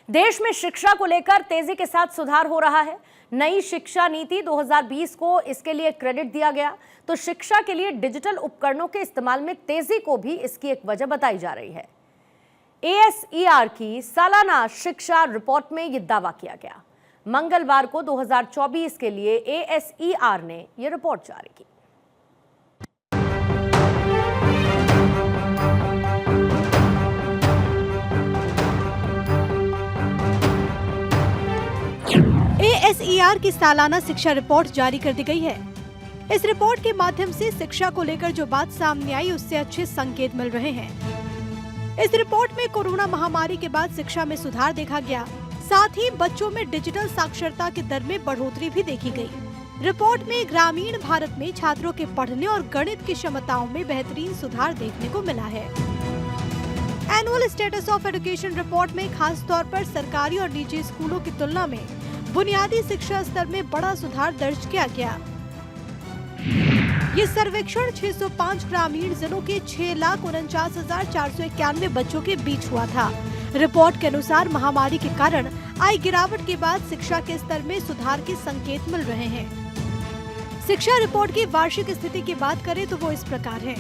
देश में शिक्षा को लेकर तेजी के साथ सुधार हो रहा है। नई शिक्षा नीति 2020 को इसके लिए क्रेडिट दिया गया, तो शिक्षा के लिए डिजिटल उपकरणों के इस्तेमाल में तेजी को भी इसकी एक वजह बताई जा रही है। ASER की सालाना शिक्षा रिपोर्ट में यह दावा किया गया। मंगलवार को 2024 के लिए ASER ने यह रिपोर्ट जारी की। ASER की सालाना शिक्षा रिपोर्ट जारी कर दी गई है। इस रिपोर्ट के माध्यम से शिक्षा को लेकर जो बात सामने आई उससे अच्छे संकेत मिल रहे हैं। इस रिपोर्ट में कोरोना महामारी के बाद शिक्षा में सुधार देखा गया, साथ ही बच्चों में डिजिटल साक्षरता की दर में बढ़ोतरी भी देखी गई। रिपोर्ट में ग्रामीण भारत में छात्रों के पढ़ने और गणित की क्षमताओं में बेहतरीन सुधार देखने को मिला है। Annual status of education report में खास तौर पर सरकारी और निजी स्कूलों की तुलना में बुनियादी शिक्षा स्तर में बड़ा सुधार दर्ज किया गया। ये सर्वेक्षण 605 ग्रामीण जिलों के 6,49,491 बच्चों के बीच हुआ था। रिपोर्ट के अनुसार महामारी के कारण आई गिरावट के बाद शिक्षा के स्तर में सुधार के संकेत मिल रहे हैं। शिक्षा रिपोर्ट की वार्षिक स्थिति की बात करें तो वो इस प्रकार है।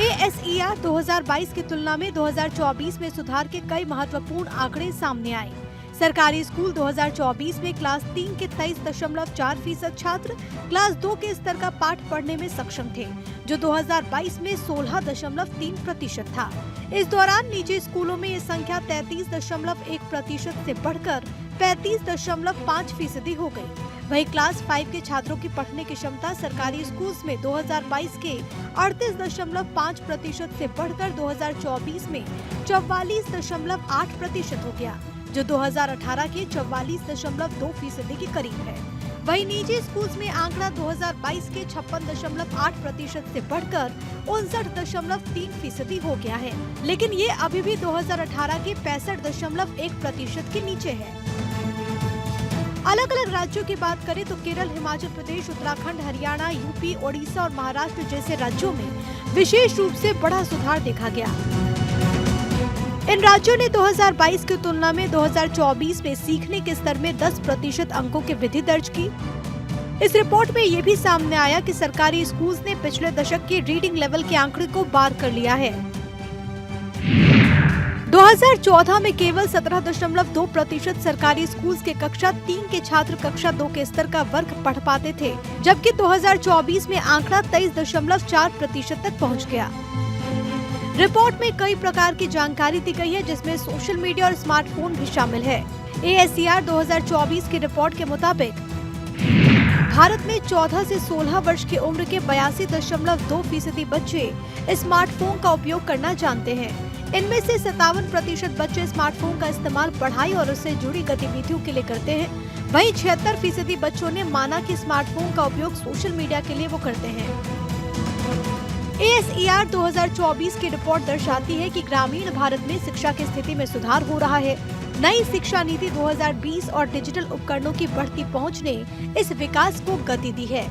ASER 2022 की तुलना में 2024 में सुधार के कई महत्वपूर्ण आंकड़े सामने आए। सरकारी स्कूल 2024 में क्लास 3 के 23.4% छात्र क्लास 2 के स्तर का पाठ पढ़ने में सक्षम थे, जो 2022 में 16.3% था। इस दौरान निजी स्कूलों में ये संख्या 33.1% से बढ़कर 35.5% हो गई। वहीं क्लास 5 के छात्रों की पढ़ने की क्षमता सरकारी स्कूल में 2022 के 38.5% से बढ़कर 2024 में 44.8% हो गया, जो 2018 के 44.2% के करीब है। वहीं निजी स्कूल्स में आंकड़ा 2022 के 56.8% से बढ़कर 59.3% हो गया है, लेकिन ये अभी भी 2018 के 65.1% के नीचे है। अलग अलग राज्यों की बात करें तो केरल, हिमाचल प्रदेश, उत्तराखंड, हरियाणा, यूपी, ओडिशा और महाराष्ट्र जैसे राज्यों में विशेष रूप से बड़ा सुधार देखा गया। इन राज्यों ने 2022 की तुलना में 2024 में सीखने के स्तर में 10% अंकों की वृद्धि दर्ज की। इस रिपोर्ट में ये भी सामने आया कि सरकारी स्कूल्स ने पिछले दशक के रीडिंग लेवल के आंकड़े को पार कर लिया है। 2014 में केवल 17.2% सरकारी स्कूल्स के कक्षा 3 के छात्र कक्षा 2 के स्तर का वर्ग पढ़ पाते थे, जबकि 2024 में आंकड़ा 23.4% तक पहुँच गया। रिपोर्ट में कई प्रकार की जानकारी दी गई है, जिसमें सोशल मीडिया और स्मार्टफोन भी शामिल है। ASER 2024 की रिपोर्ट के मुताबिक भारत में 14 से 16 वर्ष की उम्र के 82.2% बच्चे स्मार्टफोन का उपयोग करना जानते हैं। इनमें से 57% बच्चे स्मार्टफोन का इस्तेमाल पढ़ाई और उससे जुड़ी गतिविधियों के लिए करते हैं। वहीं 76% बच्चों ने माना कि स्मार्टफोन का उपयोग सोशल मीडिया के लिए वो करते हैं। ASER 2024 की रिपोर्ट दर्शाती है कि ग्रामीण भारत में शिक्षा की स्थिति में सुधार हो रहा है। नई शिक्षा नीति 2020 और डिजिटल उपकरणों की बढ़ती पहुंच ने इस विकास को गति दी है।